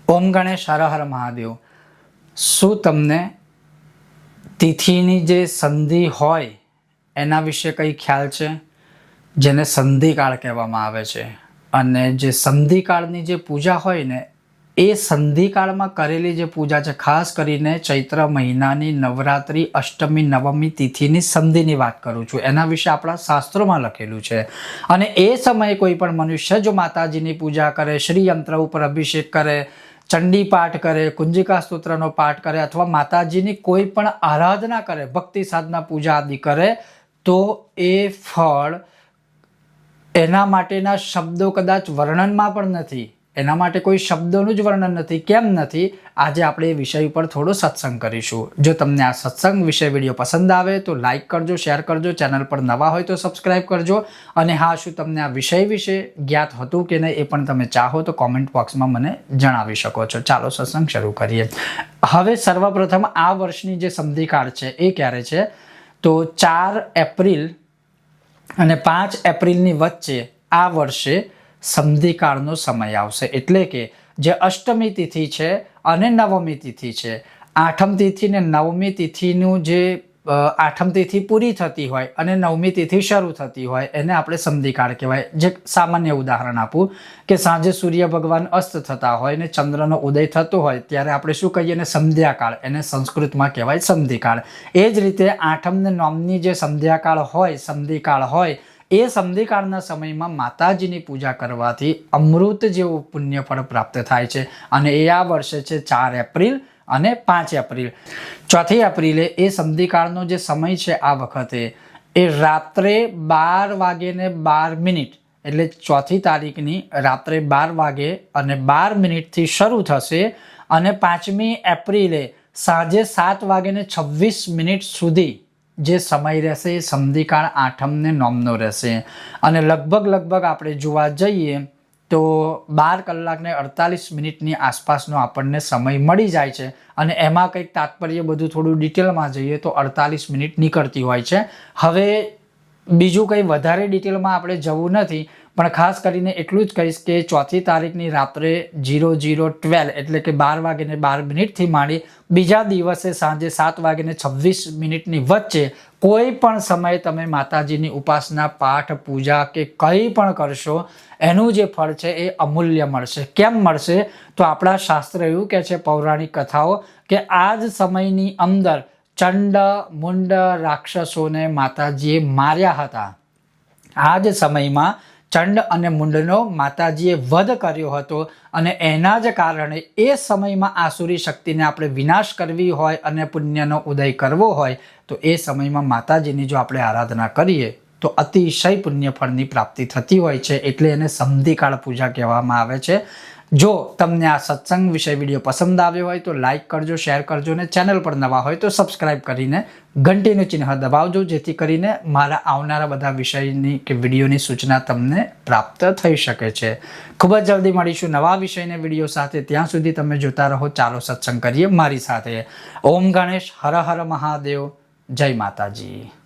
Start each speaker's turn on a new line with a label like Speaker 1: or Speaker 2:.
Speaker 1: ઓમ ગણેશ હર હર મહાદેવ। શું તમને તિથિની જે સંધિ હોય એના વિશે કંઈ ખ્યાલ છે? જેને સંધિકાળ કહેવામાં આવે છે। અને જે સંધિકાળની જે પૂજા હોય ને એ સંધિકાળમાં કરેલી જે પૂજા છે, ખાસ કરીને ચૈત્ર મહિનાની નવરાત્રિ અષ્ટમી નવમી તિથિની સંધિની વાત કરું છું। એના વિશે આપણા શાસ્ત્રોમાં લખેલું છે। અને એ સમયે કોઈ પણ મનુષ્ય જો માતાજીની પૂજા કરે, શ્રી યંત્ર ઉપર અભિષેક કરે, ચંડી પાઠ કરે, કુંજિકા સ્તોત્રનો પાઠ કરે અથવા માતાજીની કોઈ પણ આરાધના કરે, ભક્તિ સાધના પૂજા આદિ કરે, તો એ ફળ એના માટેના શબ્દો કદાચ વર્ણનમાં પણ નથી। એના માટે કોઈ શબ્દોનું જ વર્ણન નથી। કેમ નથી? આજે આપણે એ વિષય ઉપર થોડો સત્સંગ કરીશું। જો તમને આ સત્સંગ વિશે વિડીયો પસંદ આવે તો લાઇક કરજો, શેર કરજો, ચેનલ પર નવા હોય તો સબસ્ક્રાઇબ કરજો। અને હા, શું તમને આ વિષય વિશે જ્ઞાત હતું કે નહીં એ પણ તમે ચાહો તો કોમેન્ટ બોક્સમાં મને જણાવી શકો છો। ચાલો સત્સંગ શરૂ કરીએ। હવે સર્વપ્રથમ આ વર્ષની જે સંધિકાળ છે એ ક્યારે છે? તો 4 એપ્રિલ અને 5 એપ્રિલની વચ્ચે આ વર્ષે સંધિકાળનો સમય આવશે। એટલે કે જે અષ્ટમી તિથિ છે અને નવમી તિથિ છે, આઠમ તિથિ ને નવમી તિથિનું જે આઠમ તિથિ પૂરી થતી હોય અને નવમી તિથિ શરૂ થતી હોય એને આપણે સંધિકાળ કહેવાય। જે સામાન્ય ઉદાહરણ આપું કે સાંજે સૂર્ય ભગવાન અસ્ત થતા હોય ને ચંદ્રનો ઉદય થતો હોય ત્યારે આપણે શું કહીએ ને? સંધ્યાકાળ। એને સંસ્કૃતમાં કહેવાય સંધિકાળ। એ જ રીતે આઠમ ને નવમની જે સંધ્યાકાળ હોય, સંધિકાળ હોય, એ સંધિકાળના સમયમાં માતાજીની પૂજા કરવાથી અમૃત જેવું પુણ્યફળ પ્રાપ્ત થાય છે। અને એ આ વર્ષે છે 4 એપ્રિલ અને 5 એપ્રિલ। 4 એપ્રિલે એ સંધિકાળનો જે સમય છે આ વખતે એ રાત્રે 12 વાગે ને 12 મિનિટ, એટલે 4મી તારીખની રાત્રે 12 વાગે અને 12 મિનિટથી શરૂ થશે અને 5મી એપ્રિલે સાંજે 7 વાગે ને 26 મિનિટ સુધી જે સમય રહેશે એ સંધિકાળ આઠમ ને નોમનો રહેશે। અને લગભગ આપણે જોવા જઈએ તો 12 કલાક ને 48 મિનિટની આસપાસનો આપણને સમય મળી જાય છે। અને એમાં કંઈક તાત્પર્ય બધું થોડું ડિટેલમાં જઈએ તો 48 મિનિટ નીકળતી હોય છે। હવે બીજું કંઈ વધારે ડિટેલમાં આપણે જવું નથી, પણ ખાસ કરીને એટલું જ કહીશ કે 4મી તારીખની રાત્રે 00:12 એટલે કે 12 વાગે ને 12 મિનિટથી માંડી બીજા દિવસે સાંજે 7 વાગે ને 26 મિનિટની વચ્ચે કોઈ પણ સમયે તમે માતાજીની ઉપાસના, પાઠ, પૂજા કે કંઈ પણ કરશો એનું જે ફળ છે એ અમૂલ્ય મળશે। કેમ મળશે? તો આપણા શાસ્ત્ર એવું કહે છે, પૌરાણિક કથાઓ, કે આ જ સમયની અંદર ચંડ મુંડ રાક્ષસોને માતાજીએ માર્યા હતા। આ જ સમયમાં ચંડ અને મુંડનો માતાજીએ વધ કર્યો હતો અને એના જ કારણે એ સમયમાં આસુરી શક્તિને આપણે વિનાશ કરવી હોય અને પુણ્યનો ઉદય કરવો હોય તો એ સમયમાં માતાજીની જો આપણે આરાધના કરીએ તો અતિશય પુણ્યફળની પ્રાપ્તિ થતી હોય છે। એટલે એને સંધિકાળ પૂજા કહેવામાં આવે છે। જો તમને આ સત્સંગ વિષય વિડીયો પસંદ આવ્યો હોય તો લાઇક કરજો, શેર કરજો અને ચેનલ પર નવા હોય તો સબસ્ક્રાઇબ કરીને ઘંટીનું ચિહ્ન દબાવજો, જેથી કરીને મારા આવનારા બધા વિષયની કે વિડીયોની સૂચના તમને પ્રાપ્ત થઈ શકે છે। ખૂબ જ જલ્દી મળીશું નવા વિષયને વિડીયો સાથે। ત્યાં સુધી તમે જોતા રહો ચાલો સત્સંગ કરીએ મારી સાથે। ઓમ ગણેશ હર હર મહાદેવ। જય માતાજી।